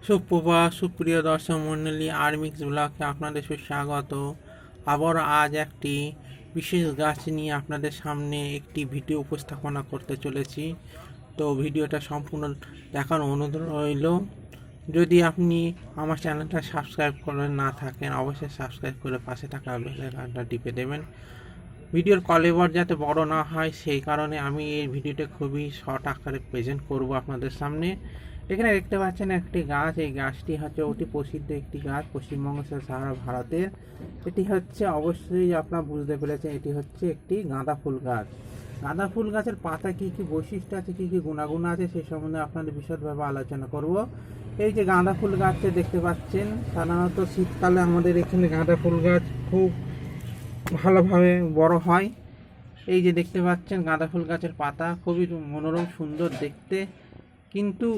সুপ্রভাত সুপ্রিয় দর্শক মণ্ডলী, আরমিক্স ব্লগে আপনাদের সুস্বাগত। আবার আজ একটি বিশেষ গাছ নিয়ে আপনাদের সামনে একটি ভিডিও উপস্থাপনা করতে চলেছি। তো ভিডিওটা সম্পূর্ণ দেখার অনুরোধ রইল। যদি আপনি আমার চ্যানেলটা সাবস্ক্রাইব করে না থাকেন, অবশ্যই সাবস্ক্রাইব করে পাশে থাকা বেল আইকনটা টিপে দেবেন। ভিডিওর কলেবর যাতে বড় না হয় সেই কারণে আমি এই ভিডিওটা খুবই শর্ট আকারে প্রেজেন্ট করব আপনাদের সামনে। এখানে দেখতে পাচ্ছেন একটি গাছ। এই গাছটি হচ্ছে অতি প্রসিদ্ধ একটি গাছ পশ্চিমবঙ্গ সারা ভারতের। এটি হচ্ছে অবশ্যই আপনারা বুঝতে পেরেছেন, এটি হচ্ছে একটি গাঁদা ফুল গাছ। গাঁদা ফুল গাছের পাতা কী কী বৈশিষ্ট্য আছে, কী কী গুণাগুণ আছে সেই সম্বন্ধে আপনাদের বিশদভাবে আলোচনা করব। এই যে গাঁদা ফুল গাছটা দেখতে পাচ্ছেন, সাধারণত শীতকালে আমাদের এখানে গাঁদা ফুল গাছ খুব ভালোভাবে বড় হয়। এই যে দেখতে পাচ্ছেন গাঁদা ফুল গাছের পাতা খুবই মনোরম সুন্দর দেখতে, কিন্তু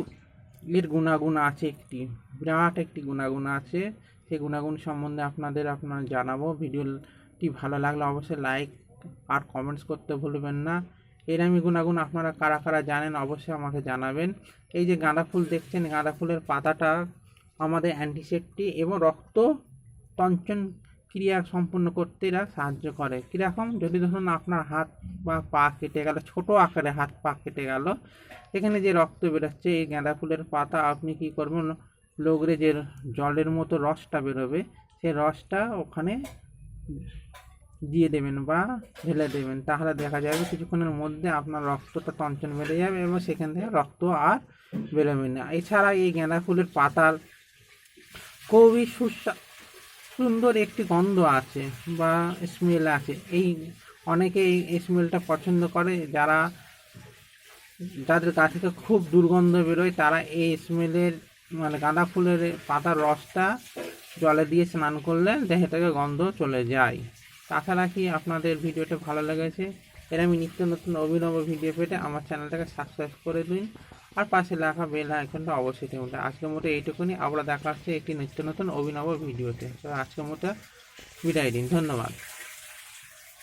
এর গুণাগুণ আছে, একটি বিরাট একটি গুণাগুণ আছে। সেই গুণাগুণ সম্বন্ধে আপনারা জানাবো। ভিডিওটি ভালো লাগলে অবশ্যই লাইক আর কমেন্টস করতে ভুলবেন না। এর আমি গুণাগুণ আপনারা কারা কারা জানেন অবশ্যই আমাকে জানাবেন। এই যে গাঁদা ফুল দেখছেন, গাঁদা ফুলের পাতাটা আমাদের অ্যান্টিসেপ্টিক এবং রক্ত তঞ্চন ক্রিয়া সম্পূর্ণ করতে এরা সাহায্য করে। কীরকম, যদি ধরুন আপনার হাত বা পা কেটে গেল, ছোট আকারে হাত পা কেটে গেল, এখানে যে রক্ত বেরোচ্ছে এই গাঁদা ফুলের পাতা আপনি কি করবেন, লগড়ে যে জলের মতো রসটা বেরোবে সেই রসটা ওখানে দিয়ে দেবেন বা ঢেলে দেবেন, তাহলে দেখা যাবে কিছুক্ষণের মধ্যে আপনার রক্তটা তঞ্চন বেড়ে যাবে এবং সেখান থেকে রক্ত আর বেরোবে না। এছাড়া এই গাঁদা ফুলের পাতার খুবই সুন্দর একটি গন্ধ আছে বা স্মেল আছে। এই অনেকে এই স্মেলটা পছন্দ করে, যাদের গা থেকে খুব দুর্গন্ধ বেরোয় তারা এই স্মেলের গাঁদা ফুলের পাতার রসটা জলে দিয়ে স্নান করলে দেহে থেকে গন্ধ চলে যায়। তাছাড়া কি আপনাদের ভিডিওটা ভালো লেগেছে, এর আমি নিত্য নতুন অভিনব ভিডিও পেতে আমার চ্যানেলটাকে সাবস্ক্রাইব করে দিন আর পাশে লেখা বেল আইকনটা অবশ্যই টিপুন। আজকের মতো এইটুকুনি, আবার দেখা হচ্ছে একটি নিত্য নতুন অভিনব ভিডিওতে। তো আজকের মতো বিদায় দিন, ধন্যবাদ।